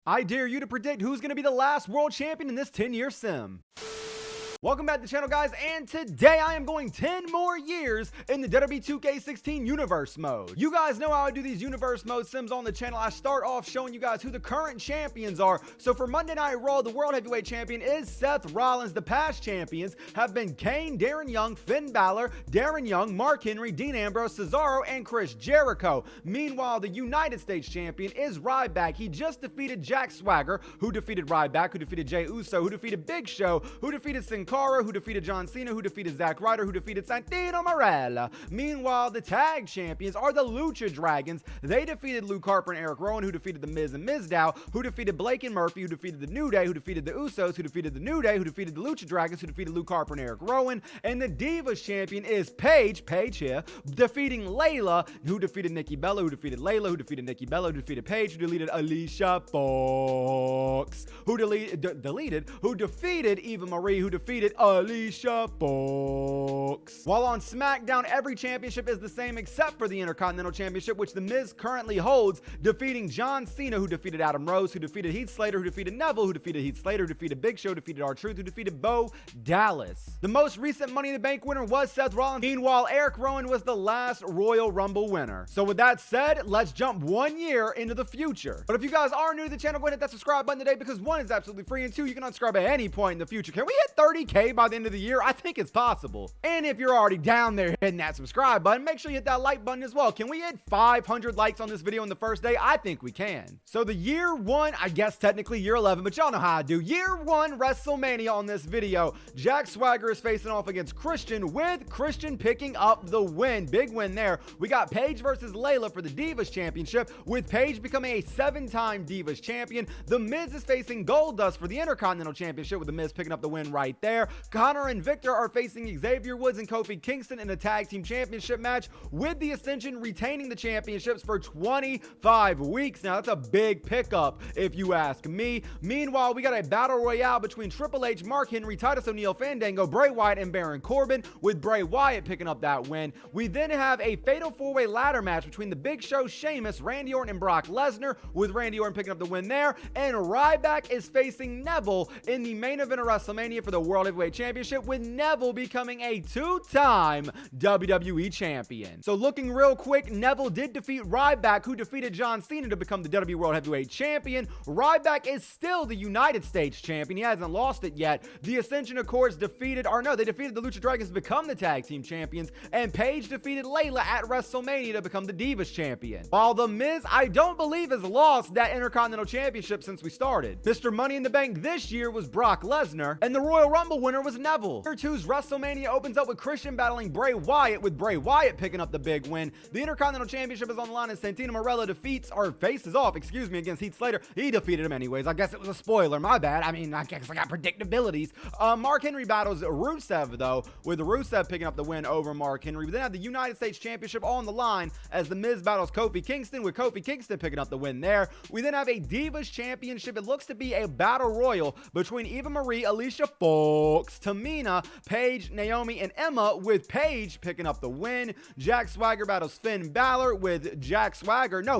I dare you to predict who's going to be the last world champion in this 10-year sim. Welcome back to the channel, guys, and today I am going 10 more years in the WWE 2K16 Universe Mode. You guys know how I do these Universe Mode sims on the channel. I start off showing you guys who the current champions are. So for Monday Night Raw, the World Heavyweight Champion is Seth Rollins. The past champions have been Kane, Darren Young, Finn Balor, Darren Young, Mark Henry, Dean Ambrose, Cesaro, and Chris Jericho. Meanwhile, the United States Champion is Ryback. He just defeated Jack Swagger, who defeated Ryback, who defeated Jey Uso, who defeated Big Show, who defeated Sin Cara, who defeated John Cena, who defeated Zack Ryder, who defeated Santino Marella. Meanwhile, the tag champions are the Lucha Dragons. They defeated Luke Harper and Eric Rowan, who defeated The Miz and Mizdow, who defeated Blake and Murphy, who defeated the New Day, who defeated the Usos, who defeated the New Day, who defeated the Lucha Dragons, who defeated Luke Harper and Eric Rowan. And the Divas champion is Paige here, defeating Layla, who defeated Nikki Bella, who defeated Layla, who defeated Nikki Bella, who defeated Paige, who deleted Alicia Fox, who who defeated Eva Marie, who defeated Alicia Fox. While on SmackDown, every championship is the same except for the Intercontinental Championship, which The Miz currently holds, defeating John Cena, who defeated Adam Rose, who defeated Heath Slater, who defeated Neville, who defeated Heath Slater, who defeated Big Show, defeated R-Truth, who defeated Bo Dallas. The most recent Money in the Bank winner was Seth Rollins. Meanwhile, Eric Rowan was the last Royal Rumble winner. So with that said, let's jump 1 year into the future. But if you guys are new to the channel, go ahead and hit that subscribe button today, because 1, is absolutely free, and 2, you can unsubscribe at any point in the future. Can we hit 30K by the end of the year? I think it's possible. And if you're already down there hitting that subscribe button, make sure you hit that like button as well. Can we hit 500 likes on this video in the first day? I think we can. So the year 1, I guess technically year 11, but y'all know how I do. Year 1 WrestleMania on this video. Jack Swagger is facing off against Christian, with Christian picking up the win. Big win there. We got Paige versus Layla for the Divas Championship, with Paige becoming a 7-time Divas Champion. The Miz is facing Goldust for the Intercontinental Championship, with the Miz picking up the win right there. Connor and Victor are facing Xavier Woods and Kofi Kingston in a tag team championship match, with the Ascension retaining the championships for 25 weeks. Now, that's a big pickup if you ask me. Meanwhile, we got a battle royale between Triple H, Mark Henry, Titus O'Neil, Fandango, Bray Wyatt, and Baron Corbin, with Bray Wyatt picking up that win. We then have a fatal 4-way ladder match between the Big Show, Sheamus, Randy Orton, and Brock Lesnar, with Randy Orton picking up the win there. And Ryback is facing Neville in the main event of WrestleMania for the World Heavyweight Championship, with Neville becoming a 2-time WWE champion. So looking real quick, Neville did defeat Ryback, who defeated John Cena to become the WWE World Heavyweight Champion. Ryback is still the United States champion. He hasn't lost it yet. The Ascension, of course, they defeated the Lucha Dragons to become the tag team champions, and Paige defeated Layla at WrestleMania to become the Divas champion. While The Miz, I don't believe, has lost that Intercontinental Championship since we started. Mr. Money in the Bank this year was Brock Lesnar, and the Royal Rumble winner was Neville. Year 2's WrestleMania opens up with Christian battling Bray Wyatt, with Bray Wyatt picking up the big win. The Intercontinental Championship is on the line as Santino Marella faces off against Heath Slater. He defeated him anyways. I guess it was a spoiler. My bad. I mean, I guess I got predictabilities. Mark Henry battles Rusev, though, with Rusev picking up the win over Mark Henry. We then have the United States Championship on the line as The Miz battles Kofi Kingston, with Kofi Kingston picking up the win there. We then have a Divas Championship. It looks to be a battle royal between Eva Marie, Alicia Fox, Tamina, Paige, Naomi, and Emma, with Paige picking up the win. Jack Swagger battles Finn Balor, with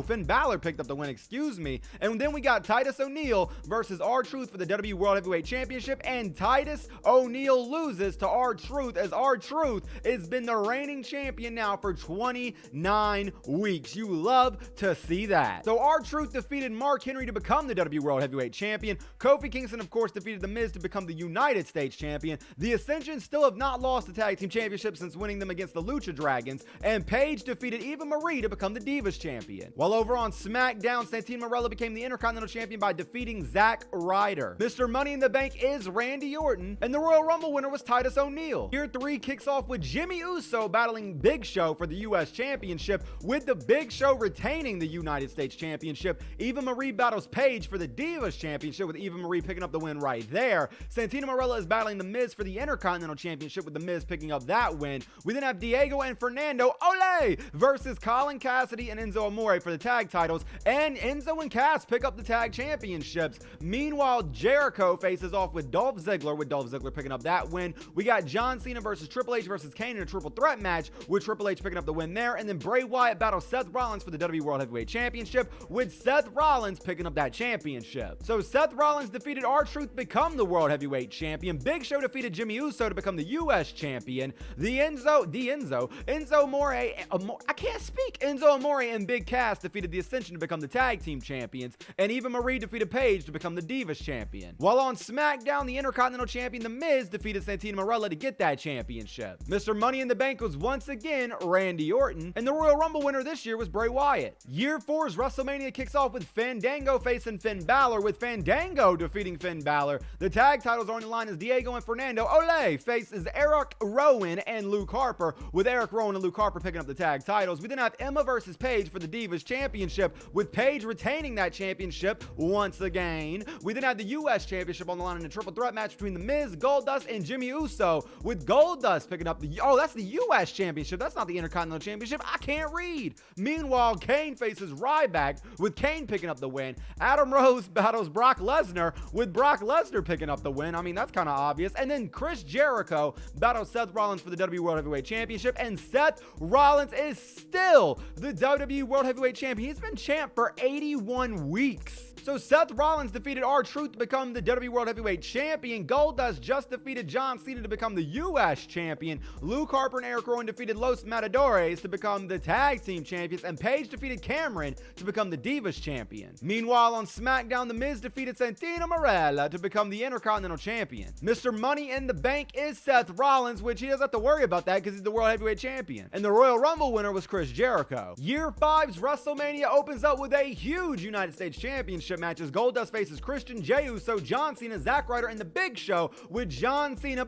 Finn Balor picked up the win, excuse me. And then we got Titus O'Neil versus R-Truth for the WWE World Heavyweight Championship, and Titus O'Neil loses to R-Truth, as R-Truth has been the reigning champion now for 29 weeks. You love to see that. So R-Truth defeated Mark Henry to become the WWE World Heavyweight Champion. Kofi Kingston, of course, defeated The Miz to become the United States Champion. The Ascension still have not lost the tag team championship since winning them against the Lucha Dragons, and Paige defeated Eva Marie to become the Divas Champion. While over on SmackDown, Santino Marella became the Intercontinental Champion by defeating Zack Ryder. Mr. Money in the Bank is Randy Orton, and the Royal Rumble winner was Titus O'Neil. Year 3 kicks off with Jimmy Uso battling Big Show for the US Championship, with the Big Show retaining the United States Championship. Eva Marie battles Paige for the Divas Championship, with Eva Marie picking up the win right there. Santino Marella is battling battling The Miz for the Intercontinental Championship, with The Miz picking up that win. We then have Diego and Fernando Ole versus Colin Cassidy and Enzo Amore for the tag titles, and Enzo and Cass pick up the tag championships. Meanwhile, Jericho faces off with Dolph Ziggler, with Dolph Ziggler picking up that win. We got John Cena versus Triple H versus Kane in a triple threat match, with Triple H picking up the win there. And then Bray Wyatt battles Seth Rollins for the WWE World Heavyweight Championship, with Seth Rollins picking up that championship. So Seth Rollins defeated R-Truth to become the World Heavyweight Champion. Big Show defeated Jimmy Uso to become the US Champion. Enzo Amore, I can't speak. Enzo Amore and Big Cass defeated the Ascension to become the Tag Team Champions, and Eva Marie defeated Paige to become the Divas Champion. While on SmackDown, the Intercontinental Champion The Miz defeated Santino Marella to get that championship. Mr. Money in the Bank was once again Randy Orton, and the Royal Rumble winner this year was Bray Wyatt. Year 4's WrestleMania kicks off with Fandango facing Finn Balor, with Fandango defeating Finn Balor. The tag titles are on the line as Diego and Fernando Ole faces Eric Rowan and Luke Harper, with Eric Rowan and Luke Harper picking up the tag titles. We then have Emma versus Paige for the Divas Championship, with Paige retaining that championship once again. We then have the US Championship on the line in a triple threat match between The Miz, Goldust, and Jimmy Uso, with Goldust picking up that's the US Championship. That's not the Intercontinental Championship. I can't read. Meanwhile, Kane faces Ryback, with Kane picking up the win. Adam Rose battles Brock Lesnar, with Brock Lesnar picking up the win. I mean, that's kind of obvious. And then Chris Jericho battles Seth Rollins for the WWE World Heavyweight Championship, and Seth Rollins is still the WWE World Heavyweight Champion. He's been champ for 81 weeks. So Seth Rollins defeated R-Truth to become the WWE World Heavyweight Champion. Goldust just defeated John Cena to become the US Champion. Luke Harper and Eric Rowan defeated Los Matadores to become the Tag Team Champions. And Paige defeated Cameron to become the Divas Champion. Meanwhile, on SmackDown, The Miz defeated Santino Marella to become the Intercontinental Champion. Mr. Money in the Bank is Seth Rollins, which he doesn't have to worry about that because he's the World Heavyweight Champion. And the Royal Rumble winner was Chris Jericho. Year 5's WrestleMania opens up with a huge United States Championship matches. Goldust faces Christian, Jey Uso, John Cena, Zack Ryder, and The Big Show, with John Cena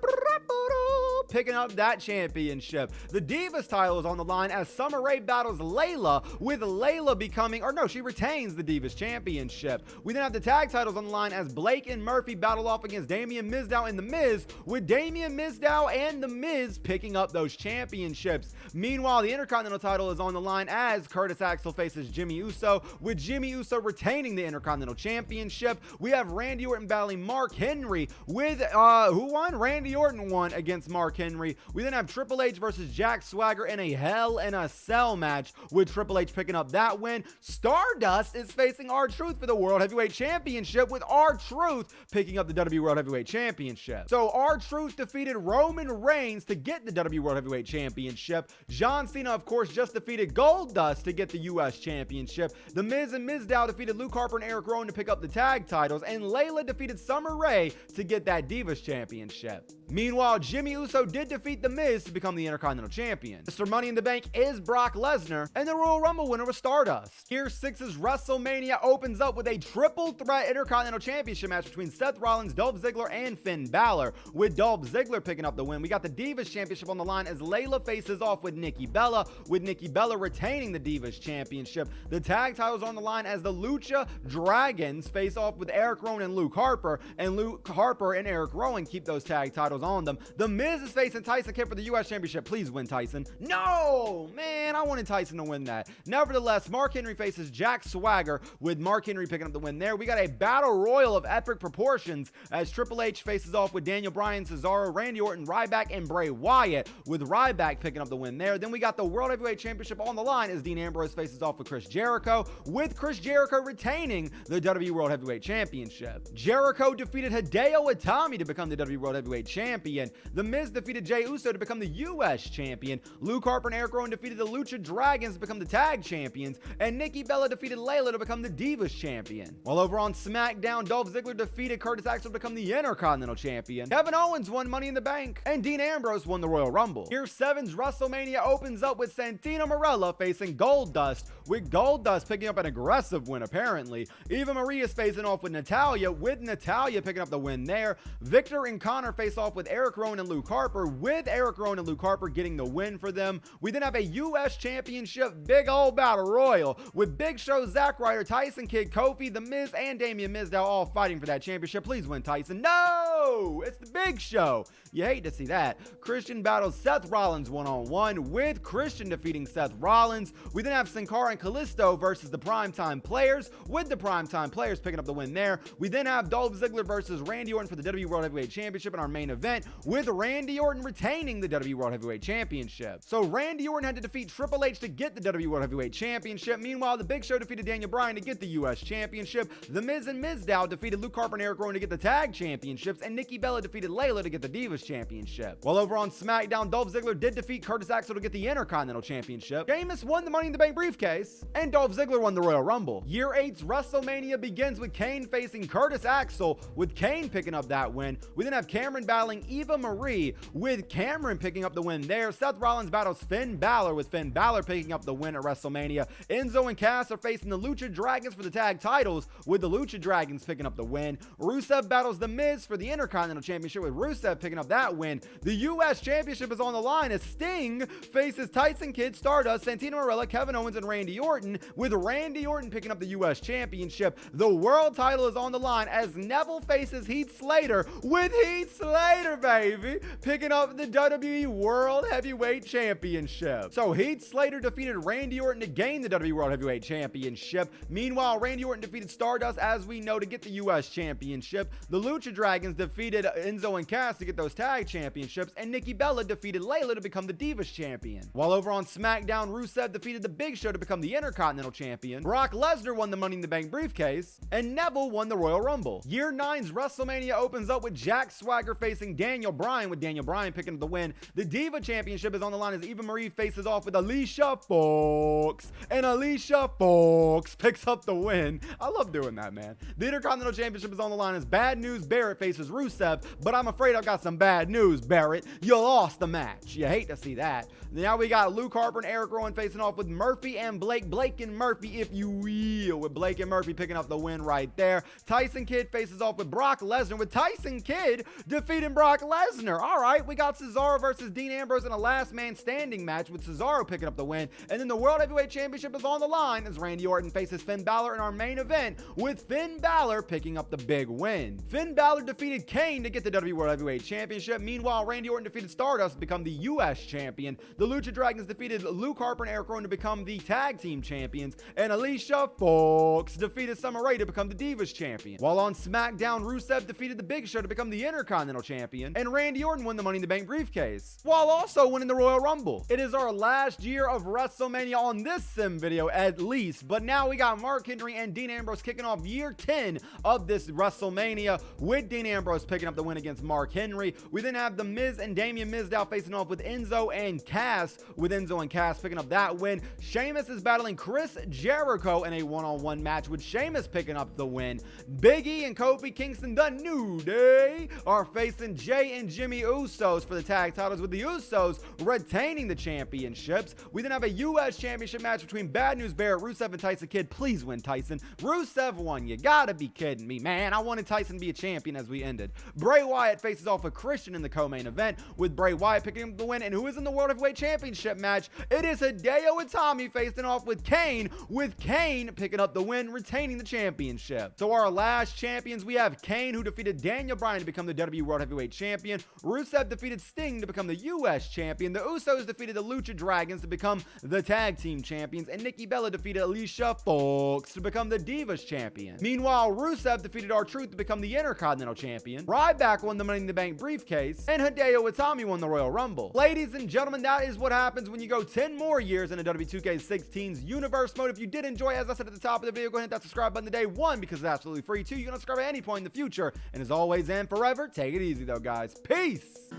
picking up that championship. The Divas title is on the line as Summer Rae battles Layla, with Layla she retains the Divas Championship. We then have the tag titles on the line as Blake and Murphy battle off against Damian Mizdow and The Miz, with Damian Mizdow and The Miz picking up those championships. Meanwhile, the Intercontinental title is on the line as Curtis Axel faces Jimmy Uso, with Jimmy Uso retaining the Intercontinental Championship. We have Randy Orton battling Mark Henry, with who won? Randy Orton won against Mark Henry. We then have Triple H versus Jack Swagger in a Hell in a Cell match, with Triple H picking up that win. Stardust is facing R-Truth for the World Heavyweight Championship, with R-Truth picking up the WWE World Heavyweight Championship. So R-Truth defeated Roman Reigns to get the WWE World Heavyweight Championship. John Cena, of course, just defeated Goldust to get the US Championship. The Miz and Mizdow defeated Luke Harper and Eric Rowan to pick up the tag titles, and Layla defeated Summer Rae to get that Divas Championship. Meanwhile, Jimmy Uso did defeat The Miz to become the Intercontinental Champion. Mr. Money in the Bank is Brock Lesnar, and the Royal Rumble winner was Stardust. Year 6's WrestleMania opens up with a triple threat Intercontinental Championship match between Seth Rollins, Dolph Ziggler, and Finn Balor, with Dolph Ziggler picking up the win. We got the Divas Championship on the line as Layla faces off with Nikki Bella, with Nikki Bella retaining the Divas Championship. The tag titles on the line as the Lucha Dragons face off with Eric Rowan and Luke Harper and Eric Rowan keep those tag titles on them. The Miz is facing Tyson Kidd for the US Championship. Please win, Tyson. No, man, I wanted Tyson to win that. Nevertheless, Mark Henry faces Jack Swagger, with Mark Henry picking up the win there. We got a battle royal of epic proportions as Triple H faces off with Daniel Bryan, Cesaro, Randy Orton, Ryback, and Bray Wyatt, with Ryback picking up the win there. Then we got the World Heavyweight Championship on the line as Dean Ambrose faces off with Chris Jericho, with Chris Jericho retaining the WWE World Heavyweight Championship. Jericho defeated Hideo Itami to become the WWE World Heavyweight Champion. The Miz defeated Jey Uso to become the US Champion. Luke Harper and Eric Rowan defeated the Lucha Dragons to become the Tag Champions, and Nikki Bella defeated Layla to become the Divas Champion. While over on SmackDown, Dolph Ziggler defeated Curtis Axel to become the Intercontinental Champion. Kevin Owens won Money in the Bank, and Dean Ambrose won the Royal Rumble. Year 7's WrestleMania opens up with Santino Marella facing Goldust, with Goldust picking up an aggressive win apparently. Eva Marie is facing off with Natalya, with Natalya picking up the win there. Victor and Connor face off with Eric Rowan and Luke Harper, with Eric Rowan and Luke Harper getting the win for them. We then have a US Championship big old battle royal with Big Show, Zack Ryder, Tyson Kidd, Kofi, The Miz, and Damian Mizdow all fighting for that championship. Please win, Tyson. No! Show. It's the Big Show. You hate to see that. Christian battles Seth Rollins one-on-one, with Christian defeating Seth Rollins. We then have Sin Cara and Kalisto versus the Primetime Players, with the Primetime Players picking up the win there. We then have Dolph Ziggler versus Randy Orton for the WWE World Heavyweight Championship in our main event, with Randy Orton retaining the WWE World Heavyweight Championship. So Randy Orton had to defeat Triple H to get the WWE World Heavyweight Championship. Meanwhile, the Big Show defeated Daniel Bryan to get the US Championship. The Miz and Mizdow defeated Luke Harper and Eric Rowan to get the Tag Championships, and Nikki Bella defeated Layla to get the Divas Championship. While over on SmackDown, Dolph Ziggler did defeat Curtis Axel to get the Intercontinental Championship. Sheamus won the Money in the Bank briefcase, and Dolph Ziggler won the Royal Rumble. Year 8's Wrestlemania begins with Kane facing Curtis Axel, with Kane picking up that win. We then have Cameron battling Eva Marie, with Cameron picking up the win there. Seth Rollins battles Finn Balor, with Finn Balor picking up the win at WrestleMania. Enzo and Cass are facing the Lucha Dragons for the tag titles, with the Lucha Dragons picking up the win. Rusev battles The Miz for the Intercontinental Championship, with Rusev picking up that win. The US Championship is on the line as Sting faces Tyson Kidd, Stardust, Santino Marella, Kevin Owens, and Randy Orton, with Randy Orton picking up the US Championship. The world title is on the line as Neville faces Heath Slater, with Heath Slater, baby, picking up the WWE World Heavyweight Championship. So Heath Slater defeated Randy Orton to gain the WWE World Heavyweight Championship. Meanwhile, Randy Orton defeated Stardust, as we know, to get the US Championship. The Lucha Dragons defeated Enzo and Cass to get those tag championships, and Nikki Bella defeated Layla to become the Divas Champion. While over on SmackDown, Rusev defeated the Big Show to become the Intercontinental Champion. Brock Lesnar won the Money in the Bank briefcase, and Neville won the Royal Rumble. Year 9's WrestleMania opens up with Jack Swagger facing Daniel Bryan, with Daniel Bryan picking up the win. The Diva Championship is on the line as Eva Marie faces off with Alicia Fox, and Alicia Fox picks up the win. I love doing that, man. The Intercontinental Championship is on the line as Bad News Barrett faces Rusev, but I'm afraid I've got some bad news, Barrett. You lost the match. You hate to see that. Now we got Luke Harper and Eric Rowan facing off with Murphy and Blake. Blake and Murphy, if you will, with Blake and Murphy picking up the win right there. Tyson Kidd faces off with Brock Lesnar, with Tyson Kidd defeating Brock Lesnar. All right, we got Cesaro versus Dean Ambrose in a last man standing match, with Cesaro picking up the win. And then the World Heavyweight Championship is on the line as Randy Orton faces Finn Balor in our main event, with Finn Balor picking up the big win. Finn Balor defeated Kane to get the WWE World Heavyweight Championship. Meanwhile, Randy Orton defeated Stardust to become the US Champion. The Lucha Dragons defeated Luke Harper and Eric Rowan to become the Tag Team Champions, and Alicia Fox defeated Summer Rae to become the Divas Champion. While on SmackDown, Rusev defeated the Big Show to become the Intercontinental Champion, and Randy Orton won the Money in the Bank briefcase, while also winning the Royal Rumble. It is our last year of WrestleMania on this sim video, at least, but now we got Mark Henry and Dean Ambrose kicking off year 10 of this WrestleMania, with Dean Ambrose picking up the win against Mark Henry. We then have The Miz and Damian Mizdow facing off with Enzo and Cass, with Enzo and Cass picking up that win. Sheamus is battling Chris Jericho in a one-on-one match, with Sheamus picking up the win. Big E and Kofi Kingston, the New Day, are facing Jay and Jimmy Usos for the tag titles, with the Usos retaining the championships. We then have a US Championship match between Bad News Barrett, Rusev, and Tyson Kidd. Please win, Tyson. Rusev won. You gotta be kidding me, man. I wanted Tyson to be a champion as we ended. Bray Wyatt faces off with Christian in the co-main event, with Bray Wyatt picking up the win. And who is in the World Heavyweight Championship match? It is Hideo Itami facing off with Kane picking up the win, retaining the championship. So our last champions, we have Kane, who defeated Daniel Bryan to become the WWE World Heavyweight Champion. Rusev defeated Sting to become the US Champion. The Usos defeated the Lucha Dragons to become the Tag Team Champions, and Nikki Bella defeated Alicia Fox to become the Divas Champion. Meanwhile, Rusev defeated R-Truth to become the Intercontinental Champion. Ryback won the Money in the Bank briefcase, and Hideo Itami won the Royal Rumble. Ladies and gentlemen, that is what happens when you go 10 more years in a WWE 2K16's Universe Mode. If you did enjoy, as I said at the top of the video, go ahead and hit that subscribe button today. 1, because it's absolutely free. 2, you can subscribe at any point in the future. And as always and forever, take it easy though, guys. Peace!